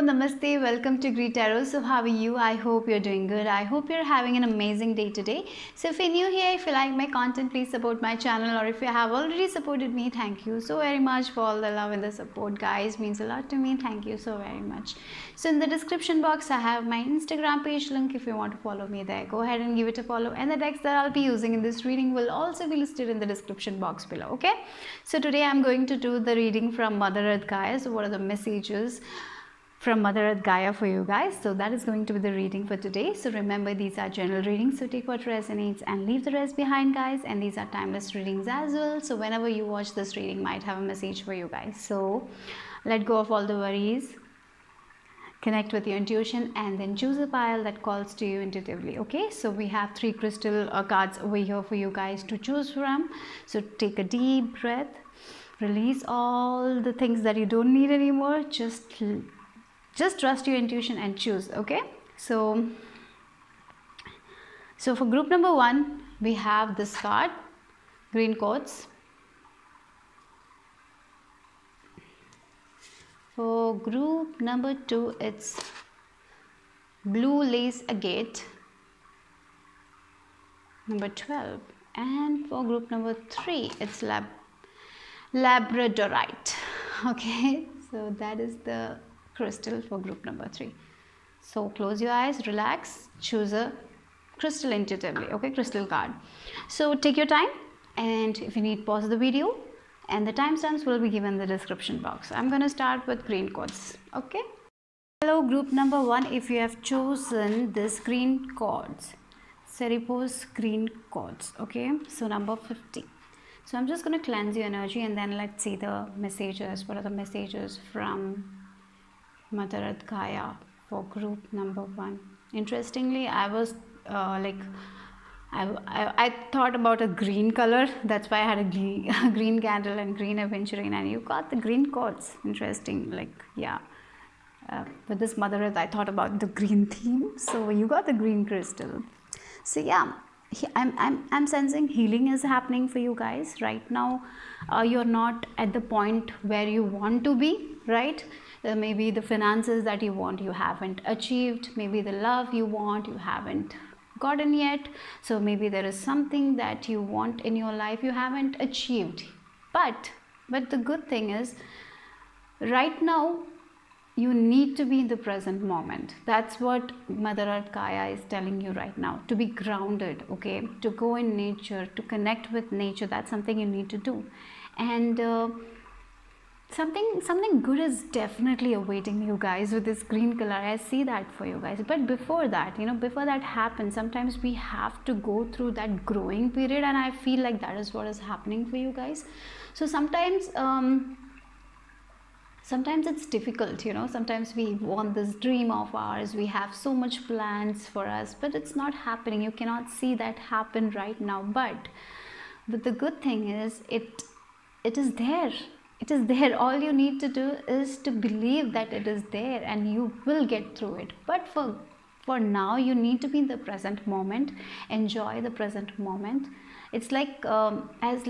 namaste, welcome to Greet Tarot. So how are you? I hope you're doing good. I hope you're having an amazing day today. So if you're new here, if you like my content, please support my channel, or if you have already supported me, thank you so very much for all the love and the support, guys. Means a lot to me. Thank you so very much. So in the description box, I have my Instagram page link. If you want to follow me there, go ahead and give it a follow. And the text that I'll be using in this reading will also be listed in the description box below. Okay. So today I'm going to do the reading from Mother Earth Gaia. So what are the messages from Mother Earth Gaia for you guys? So that is going to be the reading for today. So remember, these are general readings, so take what resonates and leave the rest behind, guys. And these are timeless readings as well, so whenever you watch this reading might have a message for you guys. So let go of all the worries, connect with your intuition, and then choose a pile that calls to you intuitively. Okay, so we have 3 crystal cards over here for you guys to choose from. So take a deep breath, release all the things that you don't need anymore. Just trust your intuition and choose. Okay, so for group number 1, we have this card, green quartz. For group number 2, it's blue lace agate, number 12. And for group number 3, it's labradorite. Okay, so that is the crystal for group number 3. So close your eyes, relax, choose a crystal intuitively. Okay, crystal card. So take your time, and if you need, pause the video, and the timestamps will be given in the description box. I'm going to start with green quartz. Okay, hello group number 1. If you have chosen this green quartz, Seripos green quartz. Okay, so number 50. So I'm just going to cleanse your energy, and then let's see the messages. What are the messages from Mother Earth Gaia for group number 1? Interestingly, I was I thought about a green color. That's why I had a green candle and green aventurine, and you got the green quartz. Interesting. With this Mother Earth, I thought about the green theme, so you got the green crystal. So yeah, I'm sensing healing is happening for you guys right now. You're not at the point where you want to be, right? Maybe the finances that you want, you haven't achieved. Maybe the love you want, you haven't gotten yet. So maybe there is something that you want in your life you haven't achieved. But the good thing is, right now you need to be in the present moment. That's what Mother Earth Gaia is telling you right now, to be grounded. Okay, to go in nature, to connect with nature. That's something you need to do. And something good is definitely awaiting you guys with this green color. I see that for you guys. But before that, before that happens, sometimes we have to go through that growing period, and I feel like that is what is happening for you guys. So sometimes it's difficult, sometimes we want this dream of ours, we have so much plans for us, but it's not happening. You cannot see that happen right now. But the good thing is, it is there. It is there. All you need to do is to believe that it is there, and you will get through it. But for now, you need to be in the present moment. Enjoy the present moment. It's like as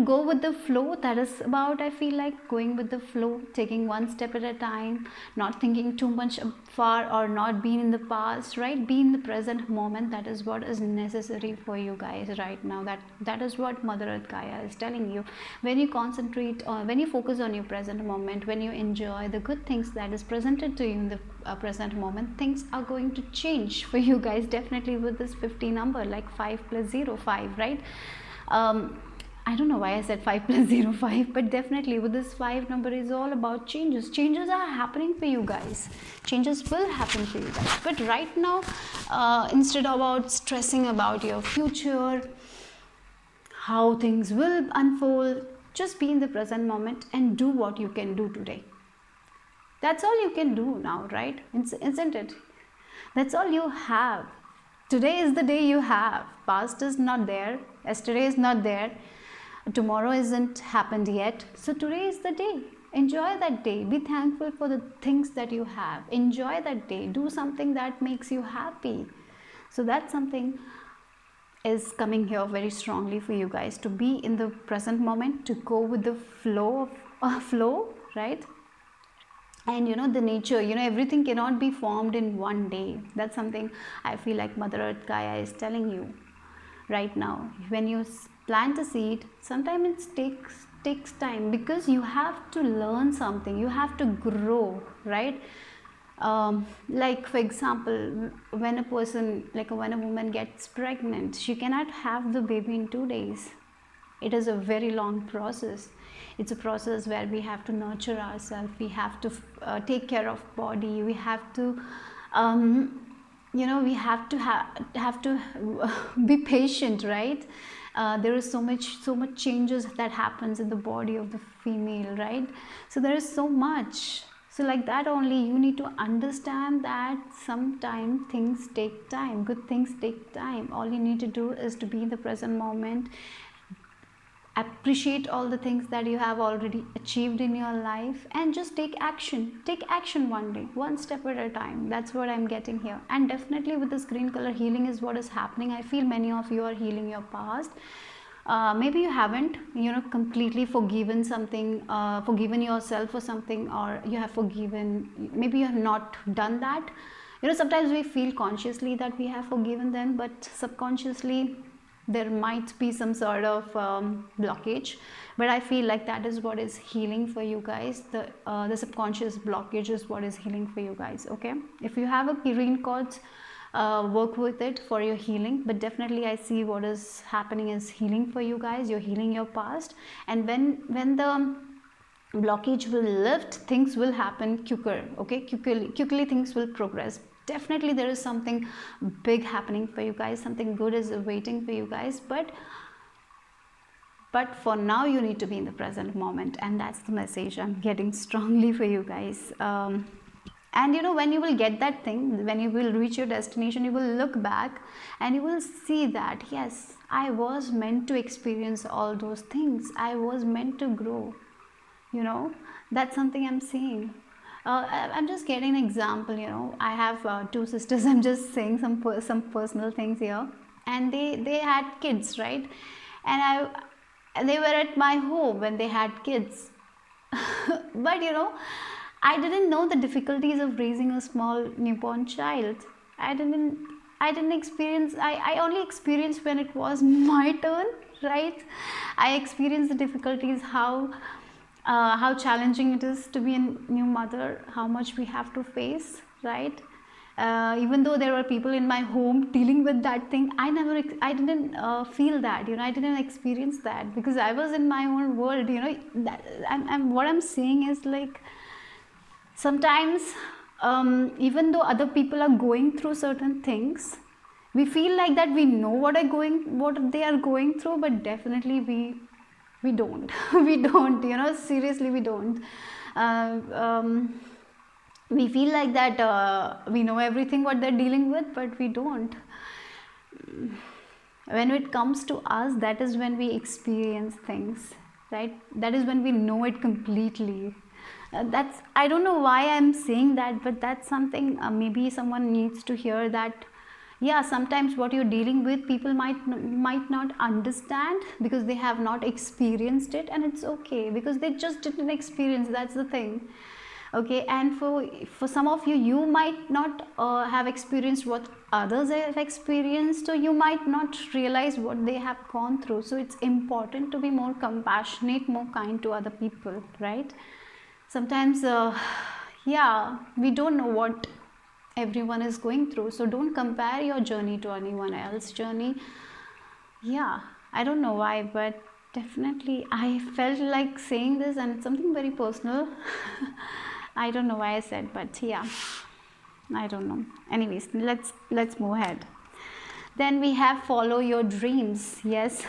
go with the flow. That is about, I feel like, going with the flow, taking one step at a time, not thinking too much far, or not being in the past, right? Be in the present moment. That is what is necessary for you guys right now. That is what Mother Earth Gaia is telling you. When you concentrate on, when you focus on your present moment, when you enjoy the good things that is presented to you in the present moment, things are going to change for you guys, definitely, with this 50 number, like 5 plus 0, 5, right? I don't know why I said 5 plus 0, 5, but definitely with this 5 number is all about changes. Changes are happening for you guys. Changes will happen for you guys. But right now, instead of about stressing about your future, how things will unfold, just be in the present moment and do what you can do today. That's all you can do now, right? Isn't it? That's all you have. Today is the day you have. Past is not there. Yesterday is not there. Tomorrow isn't happened yet. So today is the day. Enjoy that day. Be thankful for the things that you have. Enjoy that day. Do something that makes you happy. So that's something is coming here very strongly for you guys, to be in the present moment, to go with the flow, right? And the nature, everything cannot be formed in one day. That's something I feel like Mother Earth Gaia is telling you right now. When you plant a seed, sometimes it takes time, because you have to learn something, you have to grow, right? Like for example, when a person, like when a woman gets pregnant, she cannot have the baby in 2 days. It is a very long process. It's a process where we have to nurture ourselves, we have to take care of body, we have to we have to be patient, right? There is so much changes that happens in the body of the female, right? So there is so much. So like that only, you need to understand that sometimes things take time, good things take time. All you need to do is to be in the present moment, appreciate all the things that you have already achieved in your life, and just take action one day, one step at a time. That's what I'm getting here. And definitely with this green color, healing is what is happening. I feel many of you are healing your past. Maybe you haven't completely forgiven something, forgiven yourself for something, or you have forgiven, maybe you have not done that. Sometimes we feel consciously that we have forgiven them, but subconsciously there might be some sort of blockage. But I feel like that is what is healing for you guys. The subconscious blockage is what is healing for you guys. Okay, if you have a green quartz, work with it for your healing. But definitely I see what is happening is healing for you guys. You're healing your past, and when the blockage will lift, things will happen quicker. Okay, quickly things will progress. Definitely there is something big happening for you guys, something good is waiting for you guys. But for now you need to be in the present moment, and that's the message I'm getting strongly for you guys. And when you will get that thing, when you will reach your destination, you will look back and you will see that yes, I was meant to experience all those things, I was meant to grow. That's something I'm seeing. I'm just getting an example. I have two sisters. I'm just saying some personal things here. And they had kids, right? And they were at my home when they had kids. But I didn't know the difficulties of raising a small newborn child. I didn't experience. I only experienced when it was my turn, right? I experienced the difficulties, how challenging it is to be a new mother, how much we have to face, right? Even though there were people in my home dealing with that thing, I didn't feel that. I didn't experience that, because I was in my own world. What I'm saying is, like, sometimes even though other people are going through certain things, we feel like that we know what they are going through, but definitely we don't. We don't, seriously, we don't. We feel like that we know everything what they're dealing with, but we don't. When it comes to us, that is when we experience things, right? That is when we know it completely. I don't know why I'm saying that, but that's something maybe someone needs to hear, that yeah, sometimes what you're dealing with, people might not understand because they have not experienced it, and it's okay, because they just didn't experience. That's the thing. Okay, and for some of you, you might not have experienced what others have experienced, so you might not realize what they have gone through. So it's important to be more compassionate, more kind to other people, right? Sometimes yeah, we don't know what everyone is going through, so don't compare your journey to anyone else's journey. Yeah, I don't know why, but definitely I felt like saying this, and it's something very personal. I don't know why I said, but yeah, I don't know. Anyways, let's move ahead. Then we have follow your dreams. Yes,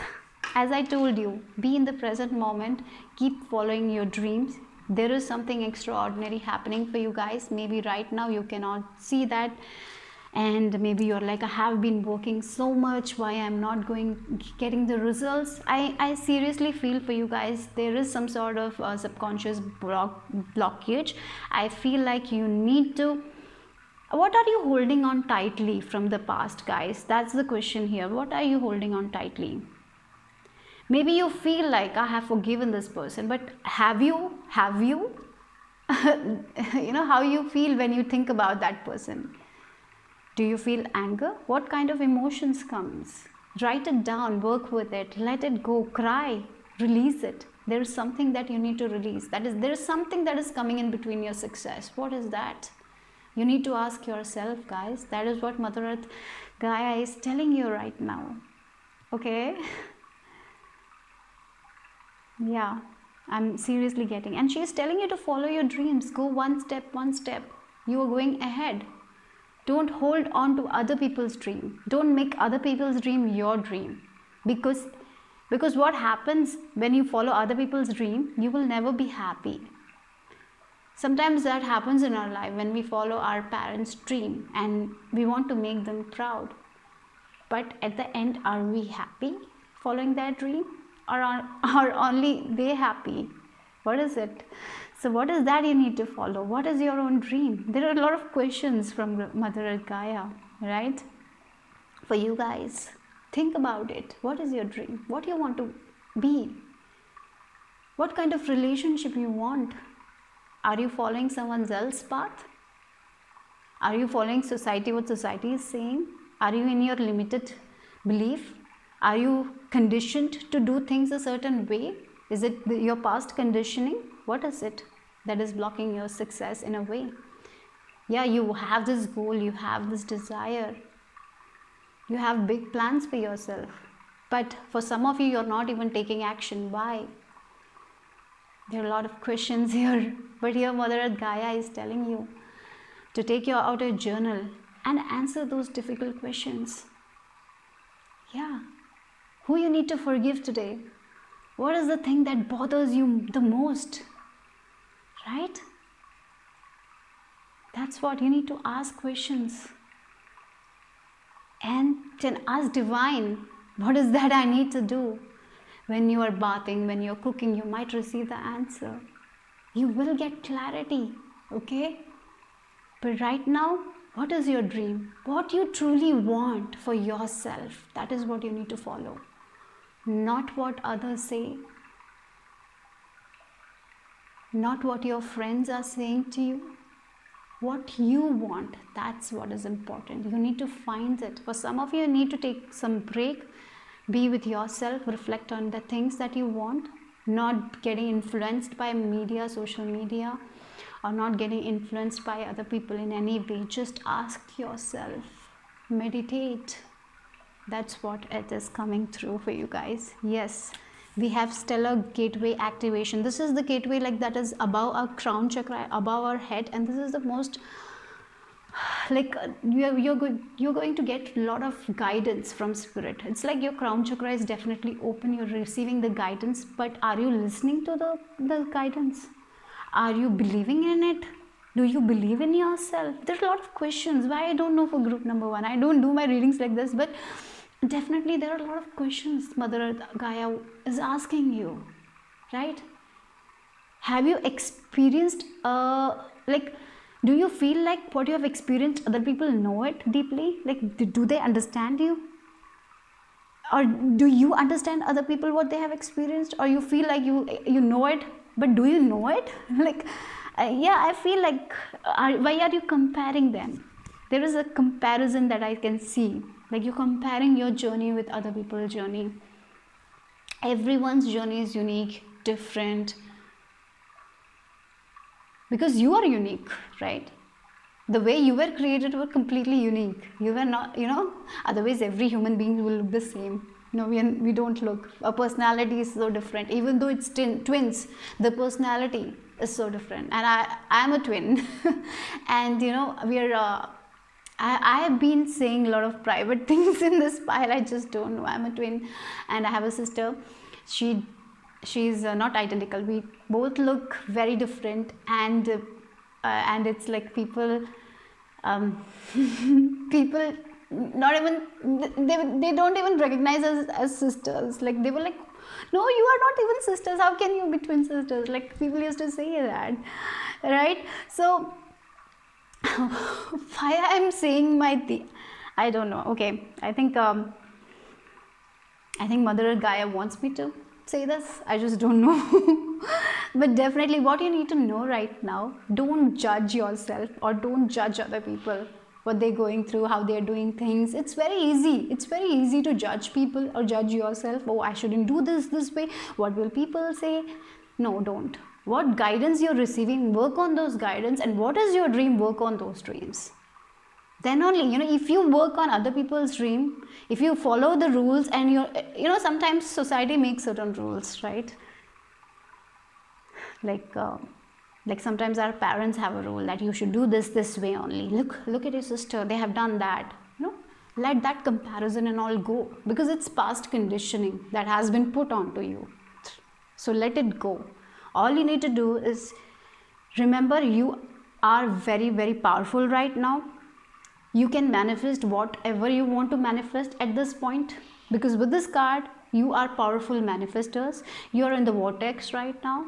as I told you, be in the present moment, keep following your dreams. There is something extraordinary happening for you guys. Maybe right now you cannot see that, and maybe you're like, I have been working so much, why I'm not getting the results. I seriously feel for you guys, there is some sort of subconscious blockage. I feel like you need to, what are you holding on tightly from the past, guys? That's the question here. What are you holding on tightly? Maybe you feel like, I have forgiven this person, but have you? you know, how you feel when you think about that person. Do you feel anger? What kind of emotions comes? Write it down, work with it, let it go, cry, release it. There is something that you need to release. That is, there is something that is coming in between your success. What is that? You need to ask yourself, guys. That is what Mother Earth Gaia is telling you right now. Okay? Yeah, I'm seriously getting. And she is telling you to follow your dreams. Go one step, one step. You are going ahead. Don't hold on to other people's dream. Don't make other people's dream your dream. Because what happens when you follow other people's dream, you will never be happy. Sometimes that happens in our life when we follow our parents' dream and we want to make them proud. But at the end, are we happy following their dream? Or are only they happy? What is it? So what is that you need to follow? What is your own dream? There are a lot of questions from Mother Earth Gaia, right? For you guys, think about it. What is your dream? What do you want to be? What kind of relationship you want? Are you following someone else's path? Are you following society, what society is saying? Are you in your limited belief? Are you conditioned to do things a certain way? Is it your past conditioning? What is it that is blocking your success in a way? Yeah, you have this goal, you have this desire. You have big plans for yourself. But for some of you, you're not even taking action. Why? There are a lot of questions here. But here Mother Earth Gaia is telling you to take out a journal and answer those difficult questions. Yeah. Who you need to forgive today? What is the thing that bothers you the most? Right? That's what you need to ask questions. And then ask Divine, what is that I need to do? When you are bathing, when you're cooking, you might receive the answer. You will get clarity, okay? But right now, what is your dream? What you truly want for yourself, that is what you need to follow. Not what others say. Not what your friends are saying to you. What you want, that's what is important. You need to find it. For some of you, you need to take some break. Be with yourself, reflect on the things that you want, not getting influenced by media, social media, or not getting influenced by other people in any way. Just ask yourself, meditate. That's what it is coming through for you guys. Yes, we have stellar gateway activation. This is the gateway like that is above our crown chakra, above our head, and this is the most like you're going to get a lot of guidance from spirit. It's like your crown chakra is definitely open, you're receiving the guidance, but are you listening to the guidance? Are you believing in it? Do you believe in yourself? There's a lot of questions. Why I don't know for group number 1. I don't do my readings like this, but definitely there are a lot of questions Mother Earth Gaia is asking you, right? Have you experienced do you feel like what you have experienced, other people know it deeply? Like, do they understand you? Or do you understand other people what they have experienced? Or you feel like you know it, but do you know it? Like, yeah, I feel like, why are you comparing them? There is a comparison that I can see. Like, you're comparing your journey with other people's journey. Everyone's journey is unique, different. Because you are unique, right? The way you were created were completely unique. You were not, otherwise every human being will look the same. No, we don't look. Our personality is so different. Even though it's twins, the personality is so different. And I am a twin. And, I have been saying a lot of private things in this file. I just don't know. I'm a twin and I have a sister. She's not identical. We both look very different, and it's like people not even they don't even recognize us as sisters. Like, they were like, no, you are not even sisters. How can you be twin sisters? Like, people used to say that, right? So why I'm saying I don't know. Okay, I think Mother Earth Gaia wants me to say this. I just don't know. But definitely what you need to know right now, don't judge yourself or don't judge other people, what they're going through, how they're doing things. It's very easy. It's very easy to judge people or judge yourself. Oh, I shouldn't do this way. What will people say? No, don't. What guidance you're receiving, work on those guidance, and what is your dream, work on those dreams. Then only, if you work on other people's dream, if you follow the rules, and sometimes society makes certain rules, right? Like sometimes our parents have a rule that you should do this way only. Look at your sister, they have done that. Let that comparison and all go, because it's past conditioning that has been put onto you. So let it go. All you need to do is remember, you are very, very powerful right now. You can manifest whatever you want to manifest at this point, because with this card you are powerful manifestors. You are in the vortex right now.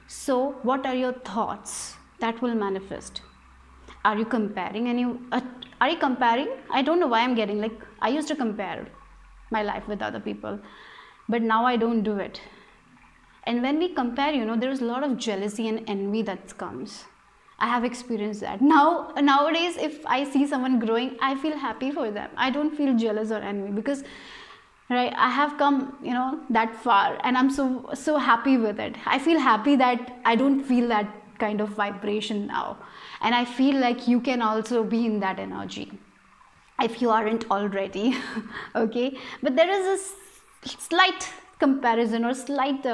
So what are your thoughts that will manifest? Are you comparing? Are you comparing? I don't know why I'm getting, like, I used to compare my life with other people, but now I don't do it. And when we compare, there is a lot of jealousy and envy that comes. I have experienced that. Nowadays, if I see someone growing, I feel happy for them. I don't feel jealous or envy, because right, I have come, that far, and I'm so happy with it. I feel happy that I don't feel that kind of vibration now, and I feel like you can also be in that energy if you aren't already. Okay, but there is a slight comparison or slight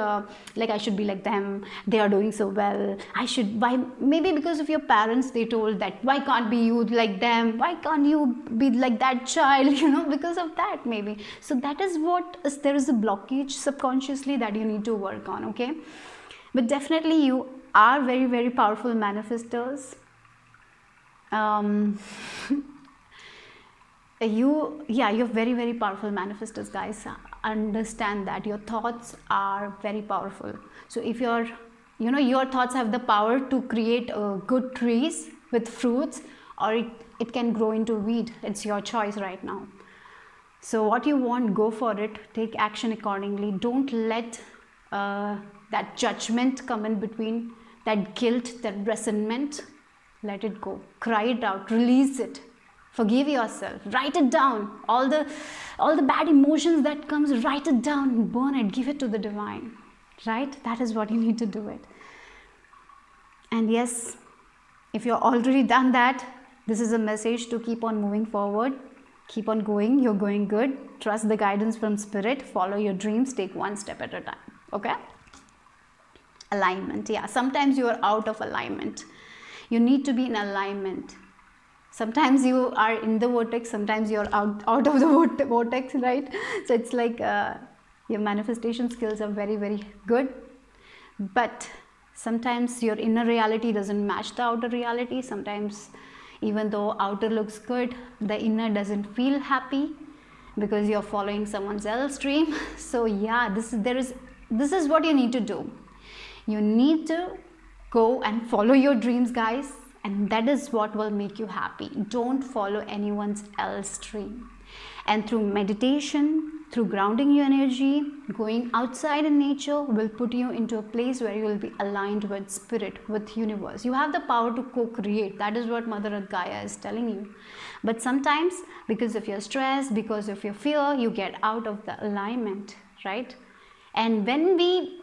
like, I should be like them, they are doing so well, I should. Why? Maybe because of your parents, they told that why can't be you like them, why can't you be like that child, because of that maybe. So that is what there is a blockage subconsciously that you need to work on. Okay, but definitely you are very, very powerful manifestors. You're very, very powerful manifestors, guys. Understand that your thoughts are very powerful. So if your thoughts have the power to create good trees with fruits, or it can grow into weed. It's your choice right now. So what you want, go for it. Take action accordingly. Don't let that judgment come in between, that guilt, that resentment. Let it go. Cry it out. Release it. Forgive yourself. Write it down. All the bad emotions that comes, write it down, burn it, give it to the divine. Right? That is what you need to do it. And yes, if you're already done that, this is a message to keep on moving forward. Keep on going. You're going good. Trust the guidance from spirit. Follow your dreams. Take one step at a time. Okay? Alignment. Yeah, sometimes you are out of alignment. You need to be in alignment. Sometimes you are in the vortex, sometimes you're out of the vortex, right? So it's like your manifestation skills are very, very good, but sometimes your inner reality doesn't match the outer reality. Sometimes even though outer looks good, the inner doesn't feel happy because you're following someone else's dream. So yeah, this is what you need to do. You need to go and follow your dreams, guys. And that is what will make you happy. Don't follow anyone else's dream. And through meditation, through grounding your energy, going outside in nature will put you into a place where you will be aligned with spirit, with universe. You have the power to co-create. That is what Mother Earth Gaia is telling you. But sometimes, because of your stress, because of your fear, you get out of the alignment, right? And when we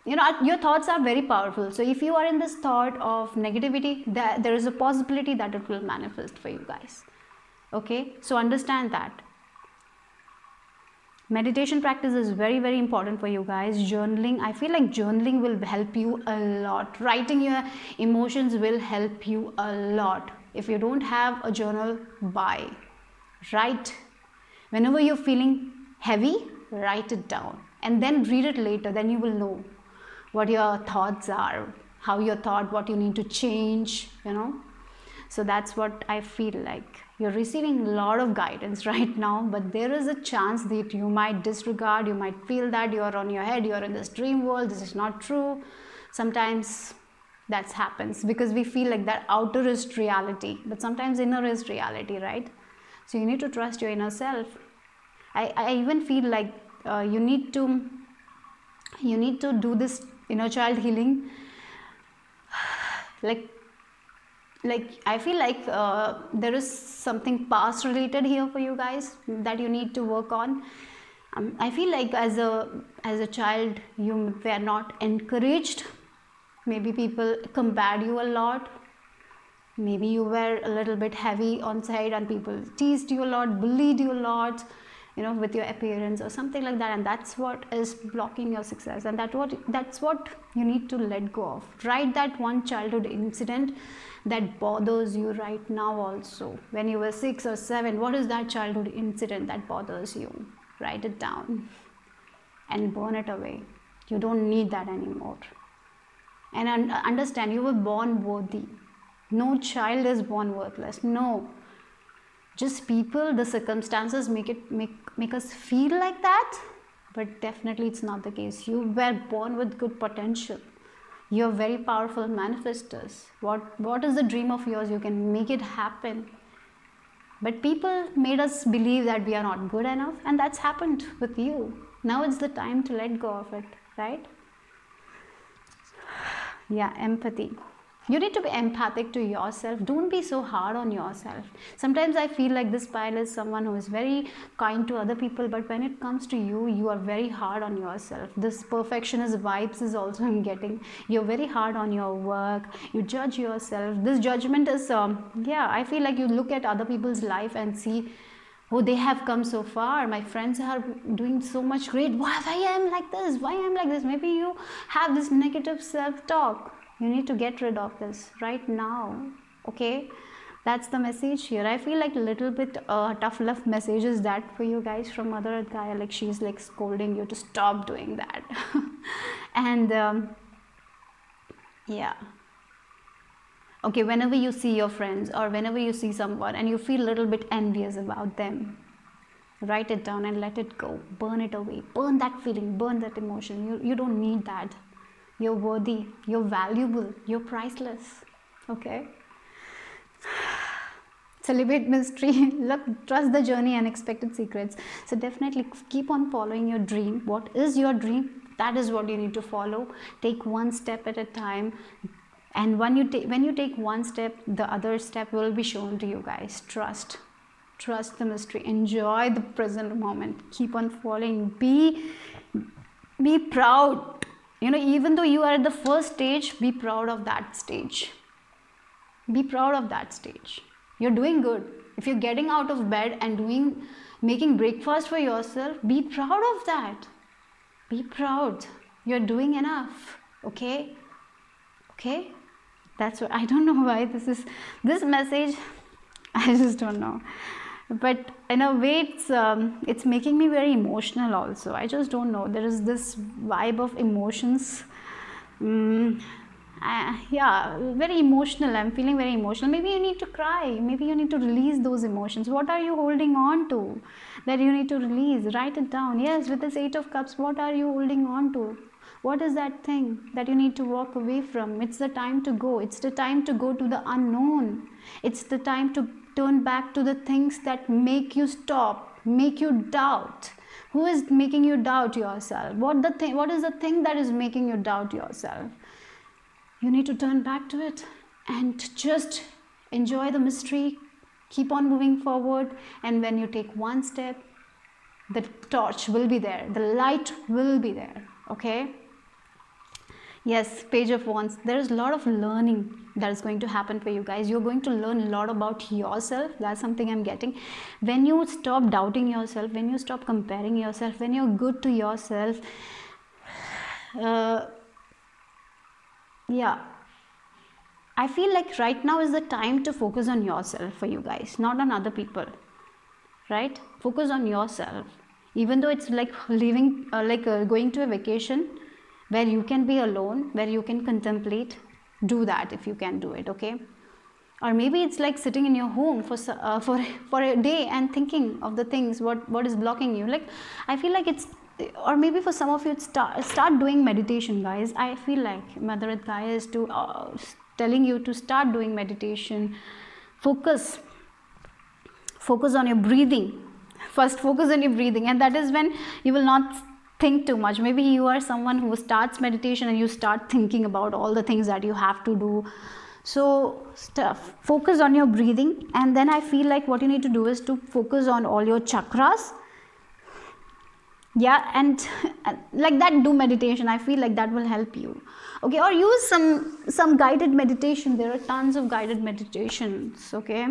your thoughts are very powerful. So if you are in this thought of negativity, there is a possibility that it will manifest for you guys. Okay, so understand that. Meditation practice is very, very important for you guys. Journaling, I feel like journaling will help you a lot. Writing your emotions will help you a lot. If you don't have a journal, buy. Write. Whenever you're feeling heavy, write it down and then read it later. Then you will know what your thoughts are, how your thought, what you need to change, So that's what I feel like. You're receiving a lot of guidance right now, but there is a chance that you might disregard, you might feel that you're on your head, you're in this dream world, this is not true. Sometimes that happens because we feel like that outer is reality, but sometimes inner is reality, right? So you need to trust your inner self. I even feel like you need to do this inner child healing like I feel like there is something past related here for you guys that you need to work on. I feel like as a child you were not encouraged. Maybe people compared you a lot. Maybe you were a little bit heavy on side and people teased you a lot, bullied you a lot, with your appearance or something like that, and that's what is blocking your success, and that's what you need to let go of. Write that one childhood incident that bothers you right now also. When you were 6 or 7, what is that childhood incident that bothers you? Write it down and burn it away. You don't need that anymore. And understand, you were born worthy. No child is born worthless. No. Just people, the circumstances make us feel like that, but definitely it's not the case. You were born with good potential. You're very powerful manifestors. What is the dream of yours? You can make it happen. But people made us believe that we are not good enough, and that's happened with you. Now it's the time to let go of it, right? Yeah, empathy. You need to be empathic to yourself. Don't be so hard on yourself. Sometimes I feel like this pile is someone who is very kind to other people, but when it comes to you, you are very hard on yourself. This perfectionist vibes is also I'm getting. You're very hard on your work. You judge yourself. This judgment is, I feel like you look at other people's life and see, oh, they have come so far. My friends are doing so much great. Why I am like this? Why I am like this? Maybe you have this negative self-talk. You need to get rid of this right now. Okay, that's the message here. I feel like a little bit tough love messages that for you guys from Mother Earth Gaia. Like she's like scolding you to stop doing that. And yeah. Okay, whenever you see your friends or whenever you see someone and you feel a little bit envious about them, write it down and let it go. Burn it away. Burn that feeling. Burn that emotion. You don't need that. You're worthy. You're valuable. You're priceless. Okay? Celebrate mystery. Look, trust the journey, unexpected secrets. So definitely keep on following your dream. What is your dream? That is what you need to follow. Take one step at a time. And when you take one step, the other step will be shown to you guys. Trust the mystery. Enjoy the present moment. Keep on following. Be proud. Even though you are at the first stage, be proud of that stage. Be proud of that stage. You're doing good. If you're getting out of bed and making breakfast for yourself, be proud of that. Be proud. You're doing enough. Okay? That's what I don't know why this message. I just don't know. But in a way, it's making me very emotional also. I just don't know. There is this vibe of emotions. Very emotional. I'm feeling very emotional. Maybe you need to cry. Maybe you need to release those emotions. What are you holding on to that you need to release? Write it down. Yes, with this 8 of Cups, what are you holding on to? What is that thing that you need to walk away from? It's the time to go. It's the time to go to the unknown. It's the time to turn back to the things that make you stop, make you doubt. Who is making you doubt yourself? What is the thing that is making you doubt yourself? You need to turn back to it and just enjoy the mystery. Keep on moving forward. And when you take one step, the torch will be there. The light will be there. Okay? Yes, Page of Wands. There is a lot of learning that is going to happen for you guys. You're going to learn a lot about yourself. That's something I'm getting. When you stop doubting yourself, when you stop comparing yourself, when you're good to yourself, I feel like right now is the time to focus on yourself for you guys, not on other people. Right? Focus on yourself. Even though it's like going to a vacation, where you can be alone, where you can contemplate, do that if you can do it, okay? Or maybe it's like sitting in your home for a day and thinking of the things, what is blocking you. Like, I feel like it's, or maybe for some of you, it's start doing meditation, guys. I feel like Mother Earth Gaia is telling you to start doing meditation. Focus on your breathing. First, focus on your breathing, and that is when you will not think too much. Maybe you are someone who starts meditation and you start thinking about all the things that you have to do. So focus on your breathing, and then I feel like what you need to do is to focus on all your chakras. Yeah, and like that, do meditation. I feel like that will help you. Okay, or use some guided meditation. There are tons of guided meditations. Okay.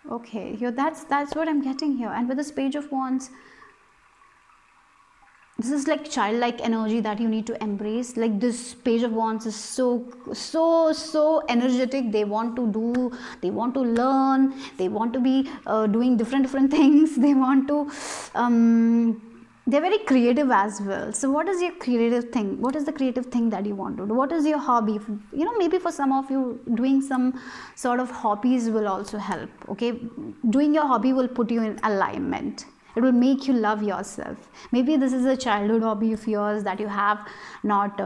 Okay, here that's what I'm getting here. And with this Page of Wands, this is like childlike energy that you need to embrace. Like this Page of Wands is so energetic. They want to do, they want to learn, they want to be doing different things. They want to they're very creative as well. So what is your creative thing? What is the creative thing that you want to do? What is your hobby? You know, maybe for some of you, doing some sort of hobbies will also help. Okay, doing your hobby will put you in alignment. It will make you love yourself. Maybe this is a childhood hobby of yours that you have not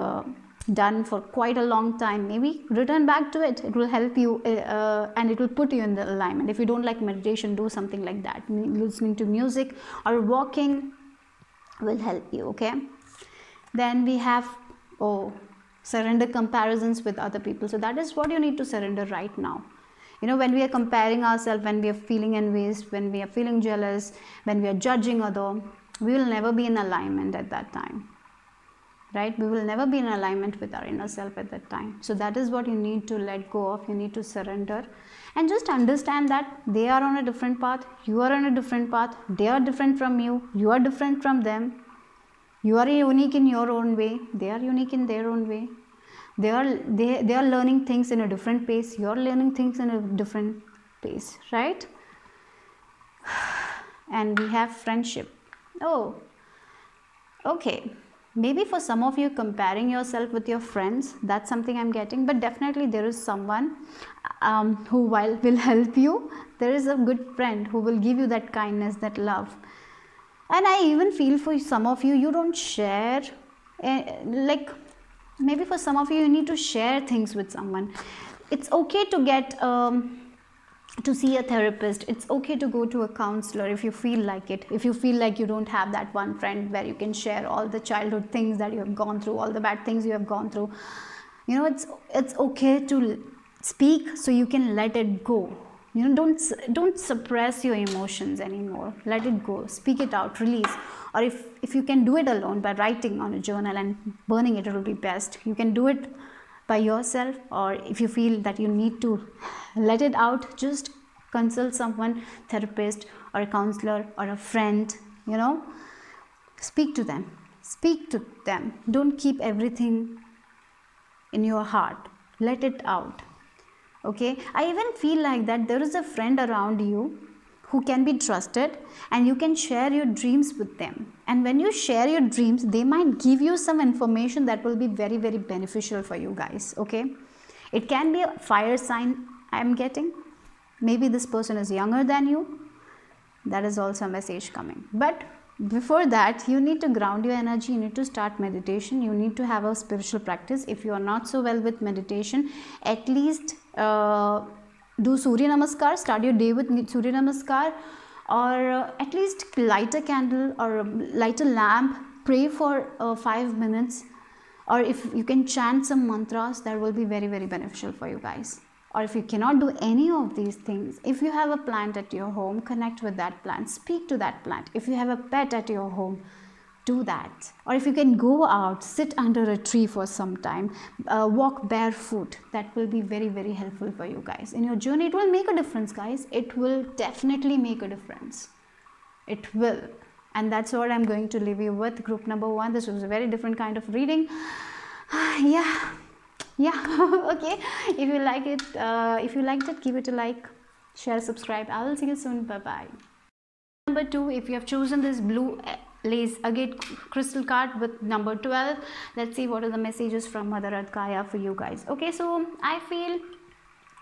done for quite a long time. Maybe return back to it. It will help you and it will put you in the alignment. If you don't like meditation, do something like that. Listening to music or walking will help you. Okay, then we have surrender comparisons with other people. So that is what you need to surrender right now. You know, when we are comparing ourselves, when we are feeling envious, when we are feeling jealous, when we are judging other, we will never be in alignment at that time, right? We will never be in alignment with our inner self at that time. So that is what you need to let go of. You need to surrender and just understand that they are on a different path, you are on a different path, they are different from you, you are different from them. You are unique in your own way, they are unique in their own way. They are learning things in a different pace, you are learning things in a different pace, right? And we have friendship. Oh, okay. Maybe for some of you, comparing yourself with your friends, that's something I'm getting. But definitely there is someone who will help you. There is a good friend who will give you that kindness, that love. And I even feel for some of you, you don't share, like maybe for some of you, you need to share things with someone. It's okay to get to see a therapist. It's okay to go to a counselor if you feel like it. If you feel like you don't have that one friend where you can share all the childhood things that you have gone through, all the bad things you have gone through, you know, it's okay to speak so you can let it go. You know, don't suppress your emotions anymore. Let it go, speak it out, release. Or if you can do it alone by writing on a journal and burning it, it will be best. You can do it by yourself, or if you feel that you need to let it out, just consult someone, therapist or a counselor or a friend. You know, speak to them. Don't keep everything in your heart. Let it out. Okay, I even feel like that there is a friend around you who can be trusted, and you can share your dreams with them. And when you share your dreams, they might give you some information that will be very, very beneficial for you guys. Okay, it can be a fire sign I'm getting. Maybe this person is younger than you. That is also a message coming. But before that, you need to ground your energy. You need to start meditation. You need to have a spiritual practice. If you are not so well with meditation, at least do Surya Namaskar. Start your day with Surya Namaskar, or at least light a candle or light a lamp. Pray for 5 minutes, or if you can chant some mantras, that will be very, very beneficial for you guys. Or if you cannot do any of these things, if you have a plant at your home, connect with that plant, speak to that plant. If you have a pet at your home, do that. Or if you can go out, sit under a tree for some time, walk barefoot, that will be very, very helpful for you guys. In your journey, it will make a difference, guys. It will definitely make a difference. It will. And that's what I'm going to leave you with. Group number 1. This was a very different kind of reading. Yeah. Okay, if you like it, if you liked it, give it a like, share, subscribe. I will see you soon. Bye bye. Number 2, if you have chosen this blue lace agate crystal card with number 12, let's see what are the messages from Mother Earth Gaia for you guys. Okay, so I feel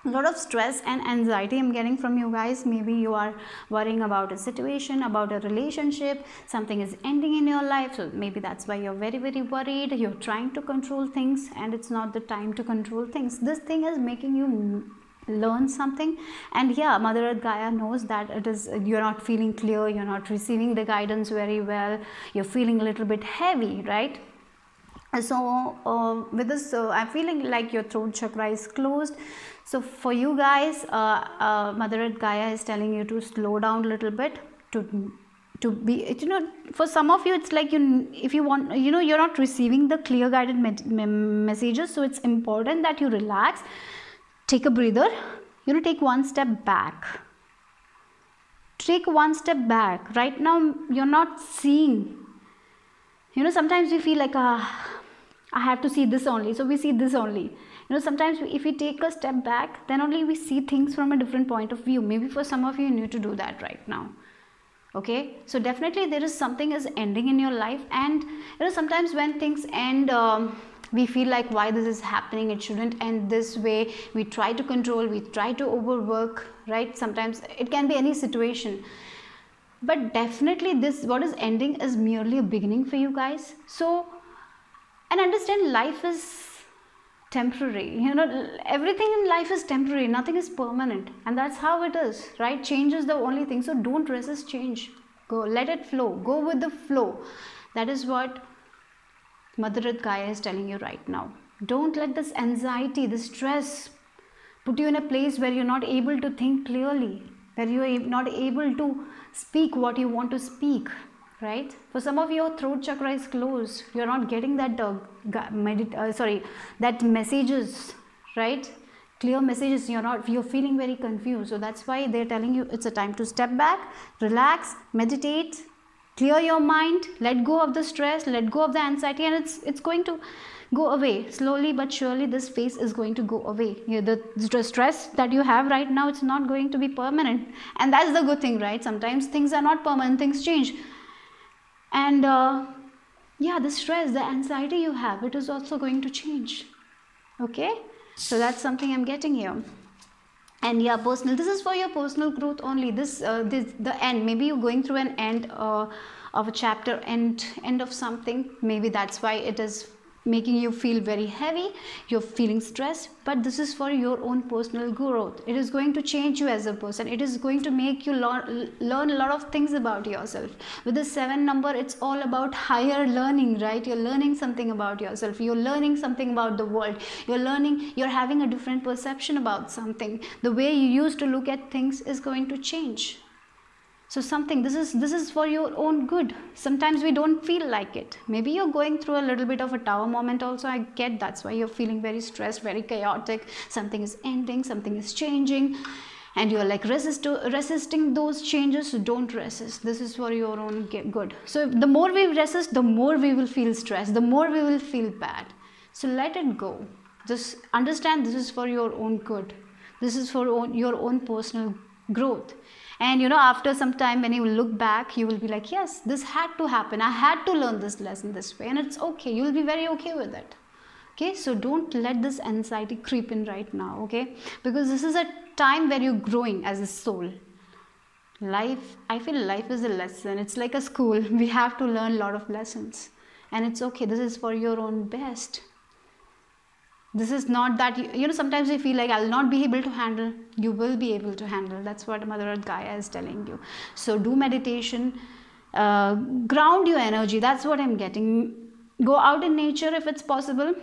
a lot of stress and anxiety I'm getting from you guys. Maybe you are worrying about a situation, about a relationship, something is ending in your life, so maybe that's why you're very, very worried. You're trying to control things, and it's not the time to control things. This thing is making you learn something, and yeah, Mother Earth Gaia knows that it is, you're not feeling clear, you're not receiving the guidance very well, you're feeling a little bit heavy, right? So with this I'm feeling like your throat chakra is closed. So for you guys, Mother Earth Gaia is telling you to slow down a little bit, to be, you know, for some of you it's like, you, if you want, you know, you're not receiving the clear guided messages, so it's important that you relax, take a breather, you know, take one step back. Take one step back. Right now you're not seeing, you know, sometimes we feel like, I have to see this only, so we see this only. You know, sometimes if we take a step back, then only we see things from a different point of view. Maybe for some of you, you need to do that right now. Okay, so definitely there is something is ending in your life, and you know, sometimes when things end, we feel like, why this is happening, it shouldn't end this way. We try to control, we try to overwork, right? Sometimes it can be any situation, but definitely this, what is ending, is merely a beginning for you guys. So, and understand, life is temporary, you know, everything in life is temporary, nothing is permanent, and that's how it is, right? Change is the only thing. So don't resist change, go, let it flow, go with the flow. That is what Mother Earth Gaia is telling you right now. Don't let this anxiety, this stress put you in a place where you're not able to think clearly, where you're not able to speak what you want to speak, right? For some of you, your throat chakra is closed, you're not getting that that messages, right? Clear messages, you're feeling very confused. So that's why they're telling you it's a time to step back, relax, meditate, clear your mind, let go of the stress, let go of the anxiety, and it's going to go away slowly but surely. This phase is going to go away. The stress that you have right now, it's not going to be permanent, and that's the good thing, right? Sometimes things are not permanent, things change. And yeah, the stress, the anxiety you have, it is also going to change. Okay, so that's something I'm getting here. And yeah, personal, this is for your personal growth only. This the end, maybe you're going through an end of a chapter, end of something. Maybe that's why it is making you feel very heavy, you're feeling stressed, but this is for your own personal growth. It is going to change you as a person. It is going to make you learn a lot of things about yourself. With the 7 number, it's all about higher learning, right? You're learning something about yourself, you're learning something about the world, you're having a different perception about something. The way you used to look at things is going to change. So something, this is for your own good. Sometimes we don't feel like it. Maybe you're going through a little bit of a tower moment also. I get that's why you're feeling very stressed, very chaotic. Something is ending, something is changing, and you're like resisting those changes. So don't resist. This is for your own good. So the more we resist, the more we will feel stressed, the more we will feel bad. So let it go. Just understand, this is for your own good. This is for your own personal growth. And you know, after some time, when you look back, you will be like, yes, this had to happen. I had to learn this lesson this way, and it's okay. You will be very okay with it. Okay, so don't let this anxiety creep in right now, okay? Because this is a time where you're growing as a soul. Life, I feel life is a lesson. It's like a school. We have to learn a lot of lessons, and it's okay. This is for your own best. This is not that, you know, sometimes you feel like I'll not be able to handle. You will be able to handle. That's what Mother Earth Gaia is telling you. So do meditation, ground your energy. That's what I'm getting. Go out in nature if it's possible.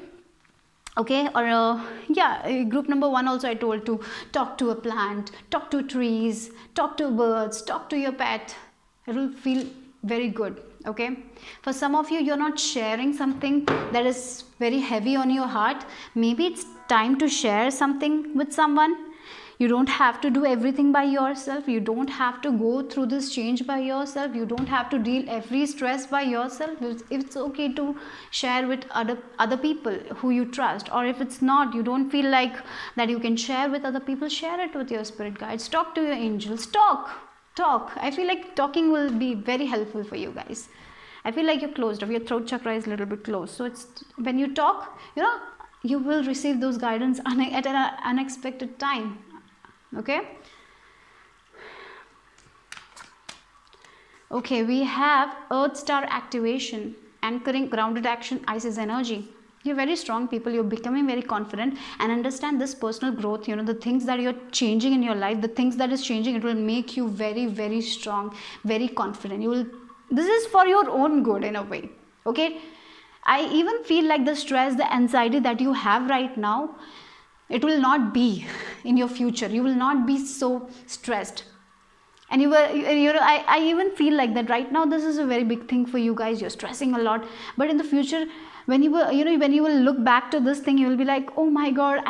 Okay, or yeah, group number 1 also I told to talk to a plant, talk to trees, talk to birds, talk to your pet. It will feel very good. Okay, for some of you, you're not sharing something that is very heavy on your heart. Maybe it's time to share something with someone. You don't have to do everything by yourself. You don't have to go through this change by yourself. You don't have to deal every stress by yourself. It's okay to share with other people who you trust. Or if it's not, you don't feel like that you can share with other people, share it with your spirit guides. Talk to your angels. Talk. I feel like talking will be very helpful for you guys. I feel like you're closed off. Your throat chakra is a little bit closed. So it's when you talk, you know, you will receive those guidance at an unexpected time. Okay. Okay, we have Earth Star activation, anchoring, grounded action, Isis energy. You're very strong people. You're becoming very confident, and understand this personal growth, you know, the things that you're changing in your life, the things that is changing, it will make you very, very strong, very confident. This is for your own good in a way. Okay, I even feel like the stress, the anxiety that you have right now, it will not be in your future. You will not be so stressed. And I even feel like that right now this is a very big thing for you guys. You're stressing a lot, but in the future, when you will, when you will look back to this thing, you will be like, oh my God,